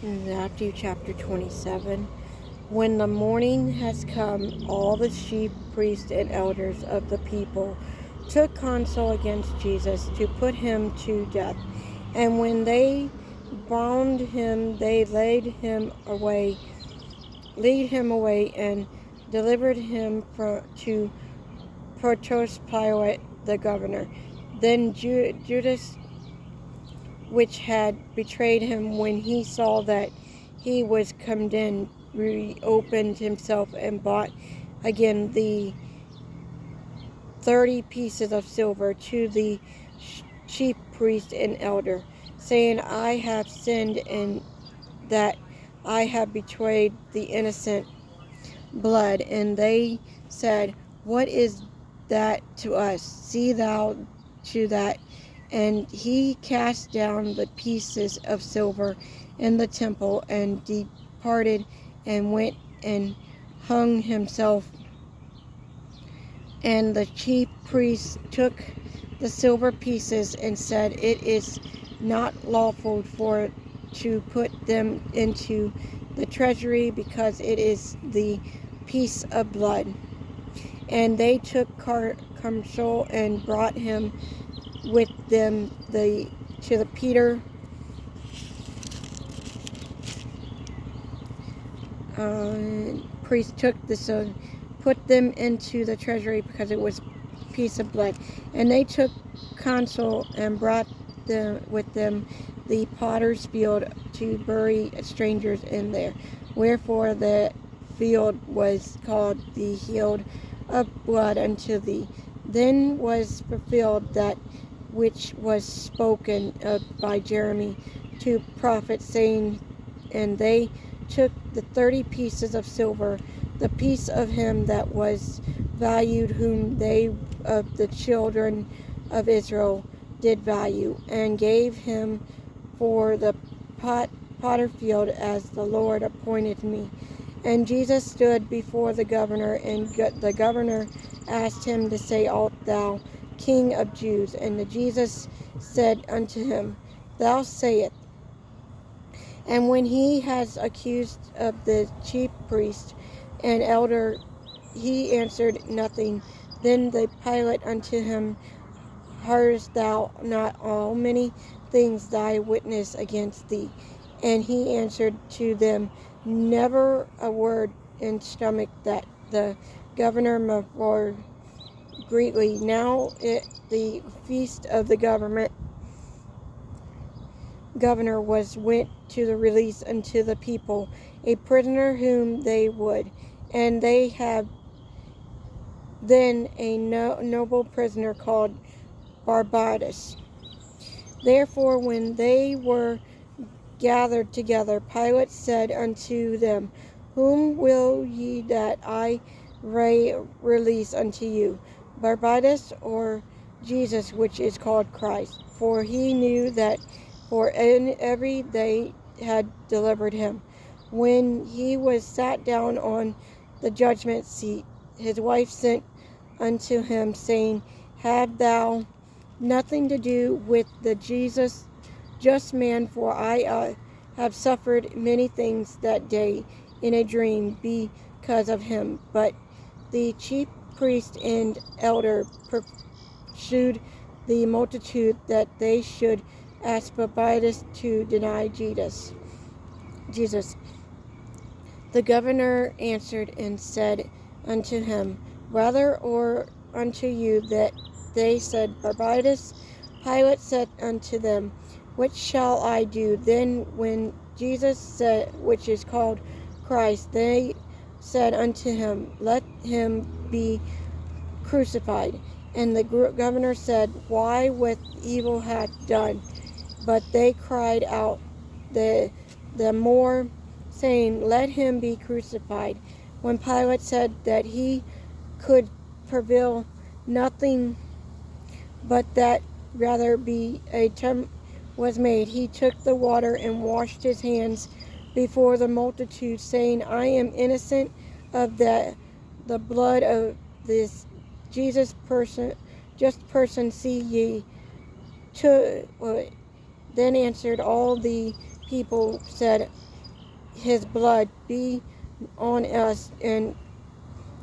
Matthew chapter 27. When the morning has come, all the chief priests and elders of the people took counsel against Jesus to put him to death. And when they bound him, they lead him away, and delivered him to Pontius Pilate the governor. Then Judas, which had betrayed him, when he saw that he was condemned, reopened himself and bought again the 30 pieces of silver to the chief priest and elder, saying, I have sinned in that I have betrayed the innocent blood. And they said, What is that to us? See thou to that. And he cast down the pieces of silver in the temple and departed and went and hung himself. And the chief priests took the silver pieces and said, It is not lawful to put them into the treasury, because it is the piece of blood. And they took counsel and brought him with them to the Peter priest took this put them into the treasury, because it was a piece of blood. And they took counsel and brought them with them the potter's field to bury strangers in there. Wherefore the field was called the field of blood unto thee. Then was fulfilled that which was spoken of by Jeremy to prophet, saying, And they took the 30 pieces of silver, the piece of him that was valued, whom they of the children of Israel did value, and gave him for the potter field, as the Lord appointed me. And Jesus stood before the governor, and the governor asked him to say, Art thou King of Jews? And Jesus said unto him, Thou sayest. And when he has accused of the chief priest and elder, he answered nothing. Then the Pilate unto him, Hearest thou not all many things thy witness against thee? And he answered to them, Never a word. In stomach that the governor more greatly. Now the feast of the governor was went to the release unto the people a prisoner whom they would, and they have then a noble prisoner called Barabbas. Therefore when they were gathered together, Pilate said unto them, Whom will ye that I release unto you, Barabbas, or Jesus, which is called Christ? For he knew that for every they had delivered him. When he was sat down on the judgment seat, his wife sent unto him, saying, Have thou nothing to do with the Jesus, just man? For I have suffered many things that day in a dream because of him. But the chief priest and elder pursued the multitude, that they should ask Barabbas to deny Jesus. The governor answered and said unto him, Rather or unto you that they said Barabbas? Pilate said unto them, What shall I do? Then when Jesus said, which is called Christ, they said unto him, Let him be crucified. And the governor said, Why with evil hath done? But they cried out the more, saying, Let him be crucified. When Pilate said that he could prevail nothing, but that rather be a attempt was made, he took the water and washed his hands before the multitude, saying, I am innocent of the blood of this Jesus just person, see ye to. Then answered all the people, said his blood be on us and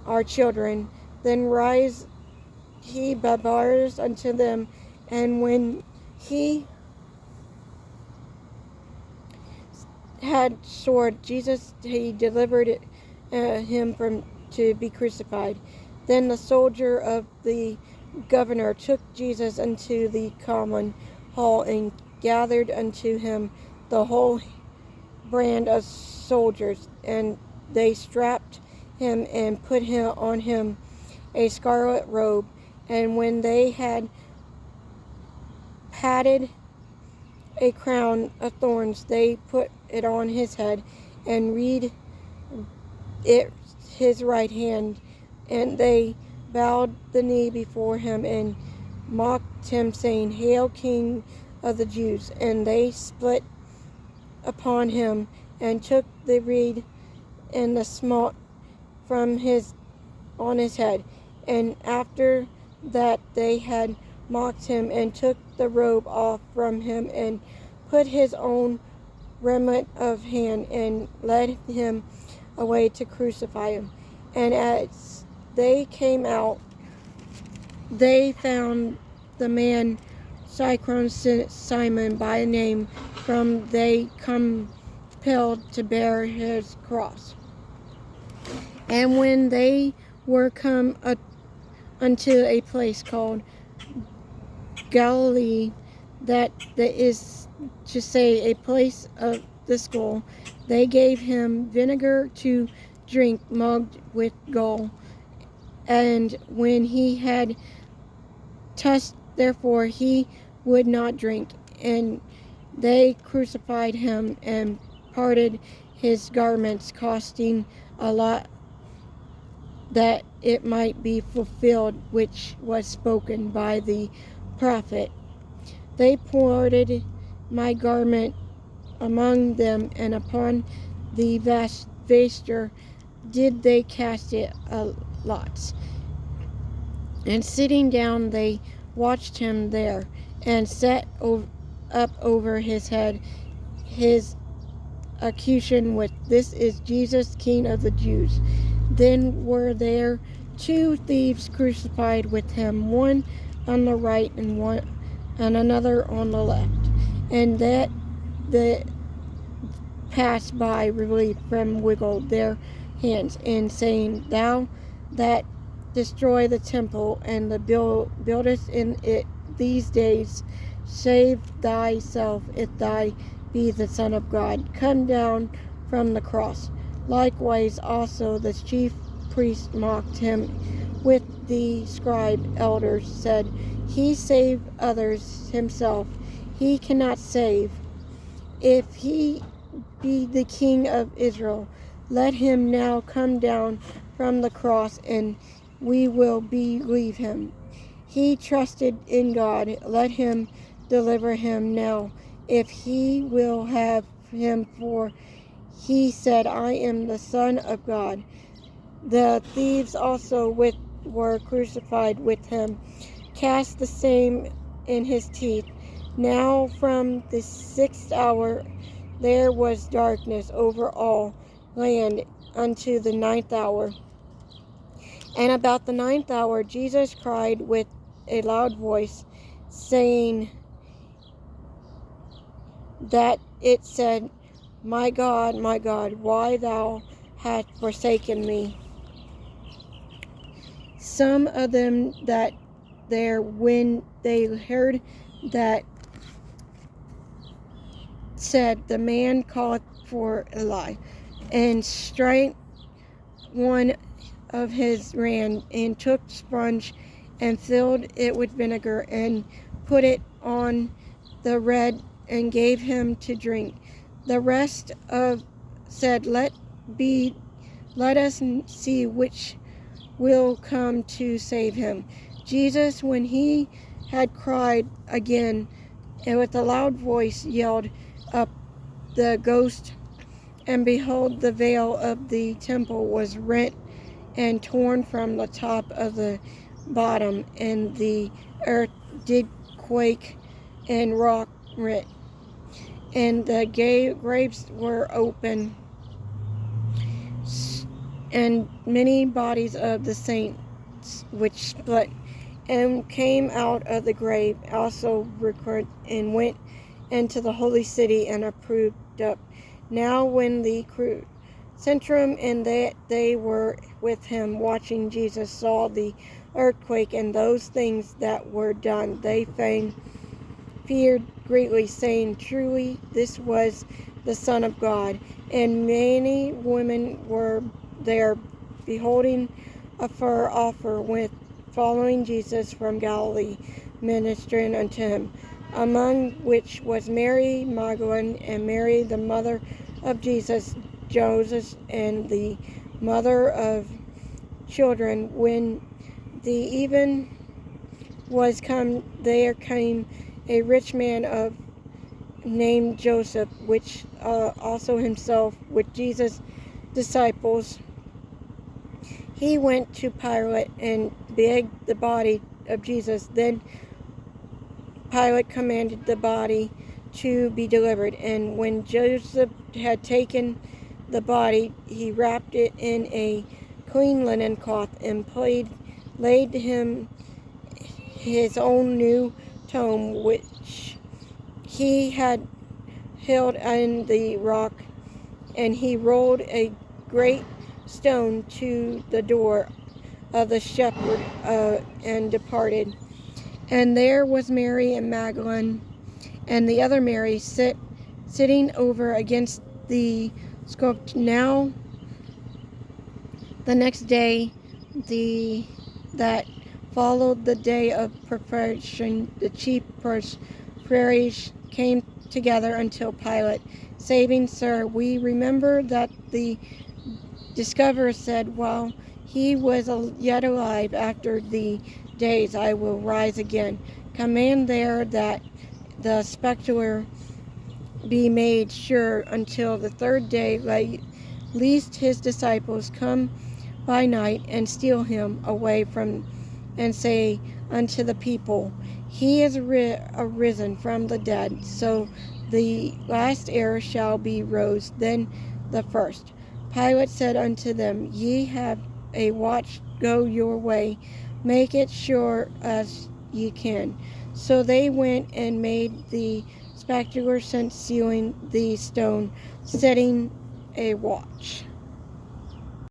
our children. Then rise he Barabbas unto them, and when he had sword Jesus, he delivered him from to be crucified. Then the soldier of the governor took Jesus into the common hall, and gathered unto him the whole band of soldiers, and they strapped him and put on him a scarlet robe. And when they had patted a crown of thorns, they put it on his head, and read it his right hand. And they bowed the knee before him and mocked him, saying, Hail, King of the Jews! And they split upon him, and took the reed and the smote from on his head. And after that they had mocked him, and took the robe off from him, and put his own raiment of hand, and led him away to crucify him. And as they came out, they found the man Simon by name, from they compelled to bear his cross. And when they were come unto a place called Galilee, that is to say, a place of the skull, they gave him vinegar to drink, mugged with gall. And when he had touched, therefore he would not drink. And they crucified him, and parted his garments, costing a lot, that it might be fulfilled which was spoken by the prophet. They parted my garment among them, and upon the vesture did they cast it lots. And sitting down, they watched him there, and set up over his head his accusation with, This is Jesus, King of the Jews. Then were there two thieves crucified with him, one on the right and another on the left. And that the passed by relieved them wiggled their hands, and saying, Thou that destroy the temple, and the buildest in it these days, save thyself, if thou be the Son of God. Come down from the cross. Likewise also the chief priest mocked him with the scribe elders, said, He saved others, himself he cannot save. If he be the King of Israel, let him now come down from the cross, and we will believe him. He trusted in God, let him deliver him now, if he will have him, for he said, I am the Son of God. The thieves also were crucified with him, cast the same in his teeth. Now from the 6th hour there was darkness over all land unto the 9th hour. And about the 9th hour Jesus cried with a loud voice, saying that it said, my God, why thou hast forsaken me? Some of them that there, when they heard that, said, The man calleth for Eli. And straight one of his ran, and took sponge, and filled it with vinegar, and put it on the red, and gave him to drink. The rest said, Let us see which will come to save him. Jesus, when he had cried again, and with a loud voice yelled up the ghost, and behold, the veil of the temple was rent and torn from the top of the bottom, and the earth did quake and rock rent, and the graves were open, and many bodies of the saints which split and came out of the grave also recurred and went into the holy city and approved up. Now when the centrum and that they were with him watching Jesus saw the earthquake and those things that were done, they feared greatly, saying, Truly this was the Son of God. And many women were there, beholding afar off with following Jesus from Galilee, ministering unto him, among which was Mary Magdalene, and Mary the mother of Jesus, Joseph, and the mother of children. When the even was come, there came a rich man of named Joseph, which also himself with Jesus' disciples. He went to Pilate and begged the body of Jesus. Then Pilate commanded the body to be delivered, and when Joseph had taken the body, he wrapped it in a clean linen cloth and laid him his own new tomb, which he had held in the rock, and he rolled a great stone to the door of the shepherd and departed. And there was Mary and Magdalene and the other Mary sitting over against the sculpture. Now the next day, that followed the day of preparation, the chief priests came together until Pilate, saying, Sir, we remember that the discoverer said, while he was yet alive, after the days I will rise again. Command there that the sepulchre be made sure until the third day, lest his disciples come by night and steal him away from, and say unto the people, He is arisen from the dead. So the last heir shall be rose, then the first. Pilate said unto them, Ye have a watch, go your way, make it sure as ye can. So they went and made the sepulchre, sealing the stone, setting a watch.